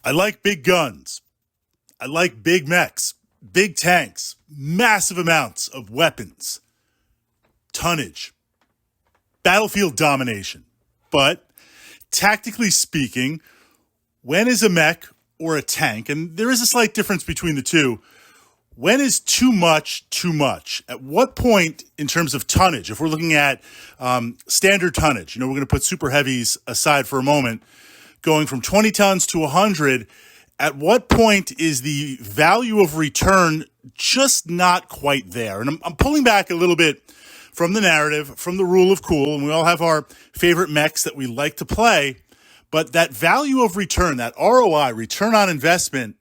I like big guns. I like big mechs, big tanks, massive amounts of weapons, tonnage, battlefield domination. But tactically speaking, when is a mech or a tank, and there is a slight difference between the two, when is too much too much? At what point in terms of tonnage, if we're looking at standard tonnage, we're going to put super heavies aside for a moment, going from 20 tons to 100, at what point is the value of return just not quite there? And I'm pulling back a little bit from the narrative, from the rule of cool, and we all have our favorite mechs that we like to play, but that value of return, that ROI, return on investment,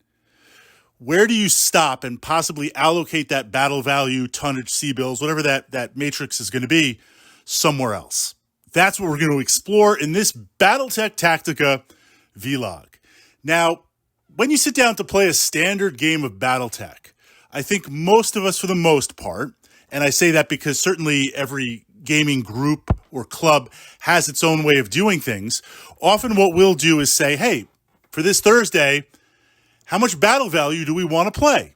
where do you stop and possibly allocate that battle value, tonnage, C-bills, whatever that matrix is going to be, somewhere else? That's what we're going to explore in this Battletech Tactica vlog. Now, when you sit down to play a standard game of Battletech, I think most of us, for the most part, and I say that because certainly every gaming group or club has its own way of doing things, often what we'll do is say, hey, for this Thursday, how much battle value do we want to play?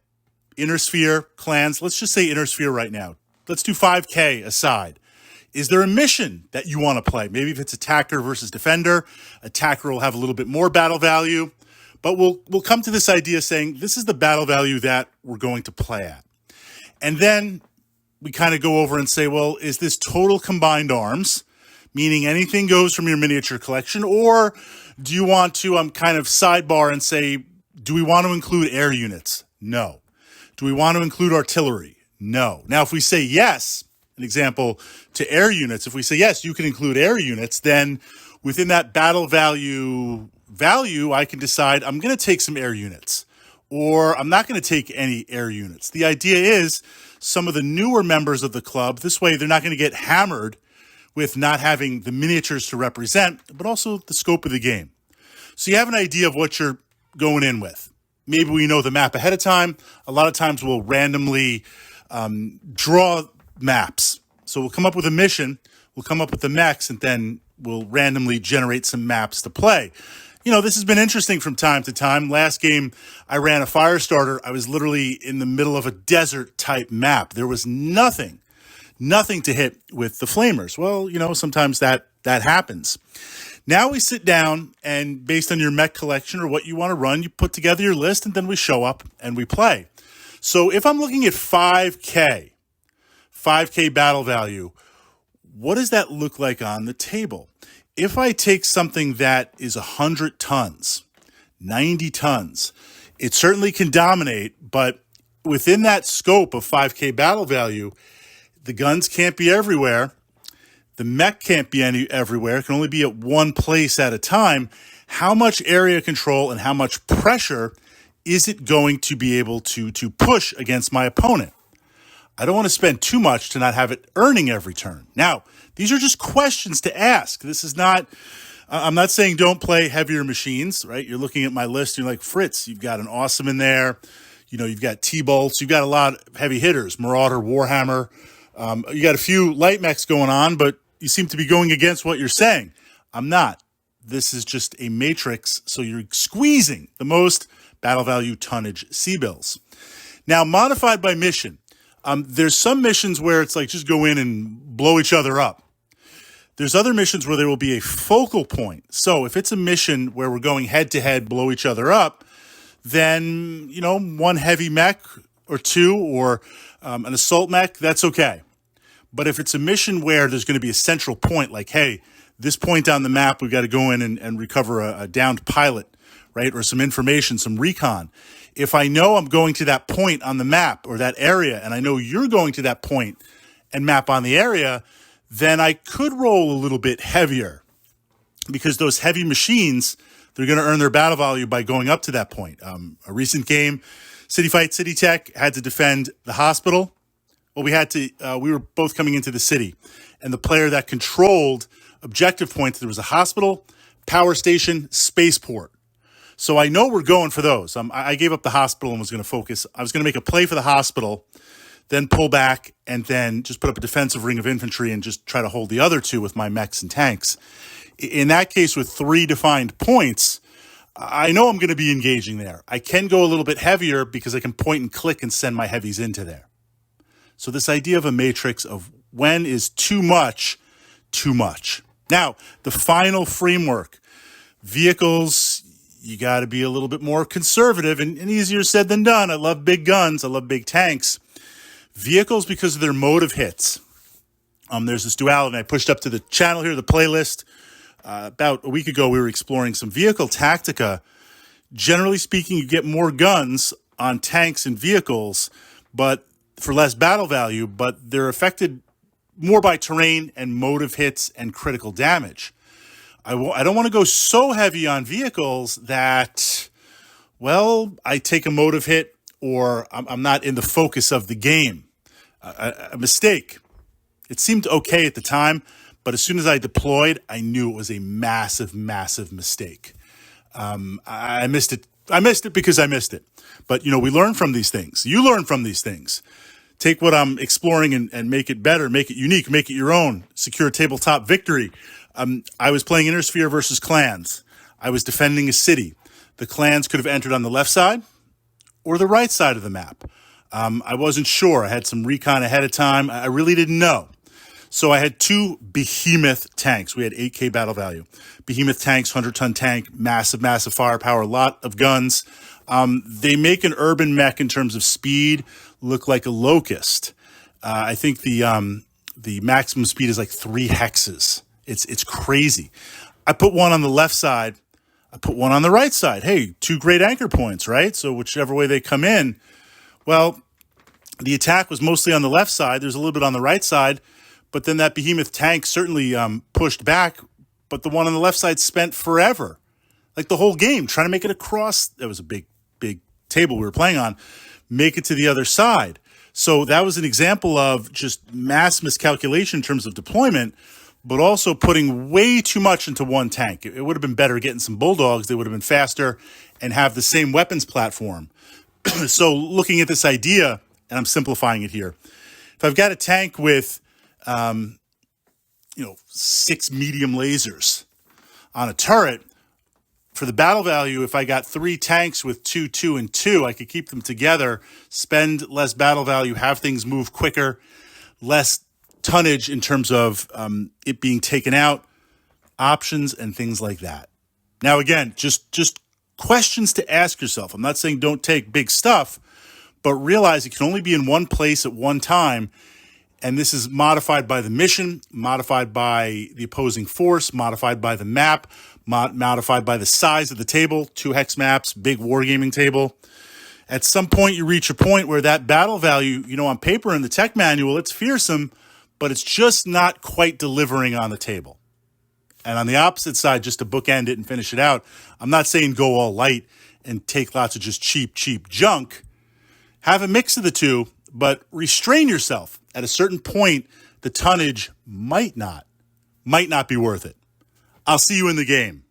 Inner Sphere, clans, let's just say Inner Sphere right now. Let's do 5K aside. Is there a mission that you want to play? Maybe if it's attacker versus defender, attacker will have a little bit more battle value. But we'll come to this idea saying this is the battle value that we're going to play at. And then we kind of go over and say, well, is this total combined arms, meaning anything goes from your miniature collection, or do you want to kind of sidebar and say, do we want to include air units? No. Do we want to include artillery? No. Now, if we say yes, an example to air units, if we say yes, you can include air units, then within that battle value, I can decide I'm going to take some air units, or I'm not going to take any air units. The idea is some of the newer members of the club, this way they're not going to get hammered with not having the miniatures to represent, but also the scope of the game. So you have an idea of what you're going in with. Maybe we know the map ahead of time. A lot of times we'll randomly draw maps. So we'll come up with a mission, we'll come up with the mechs, and then we'll randomly generate some maps to play. This has been interesting from time to time. Last game, I ran a fire starter. I was literally in the middle of a desert type map. There was nothing to hit with the flamers. Well, sometimes that happens. Now we sit down and based on your mech collection or what you want to run, you put together your list and then we show up and we play. So if I'm looking at 5K battle value, what does that look like on the table? If I take something that is 100 tons, 90 tons, it certainly can dominate, but within that scope of 5K battle value, the guns can't be everywhere. The mech can't be everywhere. It can only be at one place at a time. How much area control and how much pressure is it going to be able to push against my opponent? I don't want to spend too much to not have it earning every turn. Now, these are just questions to ask. This is not, I'm not saying don't play heavier machines, right? You're looking at my list, you're like, Fritz, you've got an awesome in there. You've got T-bolts, you've got a lot of heavy hitters, Marauder, Warhammer. You got a few light mechs going on, but you seem to be going against what you're saying. I'm not. This is just a matrix, so you're squeezing the most battle value tonnage C-bills. Now, modified by mission. There's some missions where it's like just go in and blow each other up. There's other missions where there will be a focal point. So if it's a mission where we're going head-to-head, blow each other up, then, one heavy mech or two or an assault mech, that's okay. But if it's a mission where there's going to be a central point, like, hey, this point on the map, we've got to go in and recover a downed pilot, right? Or some information, some recon. If I know I'm going to that point on the map or that area, and I know you're going to that point and map on the area, then I could roll a little bit heavier because those heavy machines, they're going to earn their battle value by going up to that point. A recent game, City Fight, City Tech had to defend the hospital. Well, we were both coming into the city, and the player that controlled objective points, there was a hospital, power station, spaceport. So I know we're going for those. I gave up the hospital and was going to focus. I was going to make a play for the hospital, then pull back, and then just put up a defensive ring of infantry and just try to hold the other two with my mechs and tanks. In that case, with 3 defined points, I know I'm going to be engaging there. I can go a little bit heavier because I can point and click and send my heavies into there. So this idea of a matrix of when is too much, too much. Now, the final framework, vehicles, you got to be a little bit more conservative and easier said than done. I love big guns. I love big tanks. Vehicles, because of their mode of hits. There's this duality. I pushed up to the channel here, the playlist. About a week ago, we were exploring some vehicle tactica. Generally speaking, you get more guns on tanks and vehicles, but for less battle value, but they're affected more by terrain and mode of hits and critical damage. I don't want to go so heavy on vehicles that, well, I take a mode of hit or I'm not in the focus of the game. A mistake. It seemed okay at the time, but as soon as I deployed, I knew it was a massive, massive mistake. I missed it. I missed it because I missed it. But, we learn from these things. You learn from these things. Take what I'm exploring and make it better, make it unique, make it your own, secure tabletop victory. I was playing Intersphere versus clans. I was defending a city. The clans could have entered on the left side or the right side of the map. I wasn't sure. I had some recon ahead of time. I really didn't know. So I had two behemoth tanks. We had 8K battle value. Behemoth tanks, 100-ton tank, massive, massive firepower, a lot of guns. They make an urban mech in terms of speed look like a locust. I think the maximum speed is like 3 hexes. It's crazy. I put one on the left side. I put one on the right side. Hey, 2 great anchor points, right? So whichever way they come in. Well, the attack was mostly on the left side. There's a little bit on the right side. But then that behemoth tank certainly pushed back. But the one on the left side spent forever. Like the whole game, trying to make it across. That was a big, big table we were playing on. Make it to the other side. So that was an example of just mass miscalculation in terms of deployment, but also putting way too much into one tank. It would have been better getting some bulldogs. They would have been faster and have the same weapons platform. So looking at this idea, and I'm simplifying it here. If I've got a tank with, 6 medium lasers on a turret, for the battle value, if I got 3 tanks with 2, 2, and 2, I could keep them together, spend less battle value, have things move quicker, less tonnage in terms of it being taken out, options, and things like that. Now, again, just questions to ask yourself. I'm not saying don't take big stuff, but realize it can only be in one place at one time. And this is modified by the mission, modified by the opposing force, modified by the map, modified by the size of the table, 2 hex maps, big wargaming table. At some point, you reach a point where that battle value, on paper in the tech manual, it's fearsome, but it's just not quite delivering on the table. And on the opposite side, just to bookend it and finish it out, I'm not saying go all light and take lots of just cheap junk. Have a mix of the two, but restrain yourself. At a certain point, the tonnage might not be worth it. I'll see you in the game.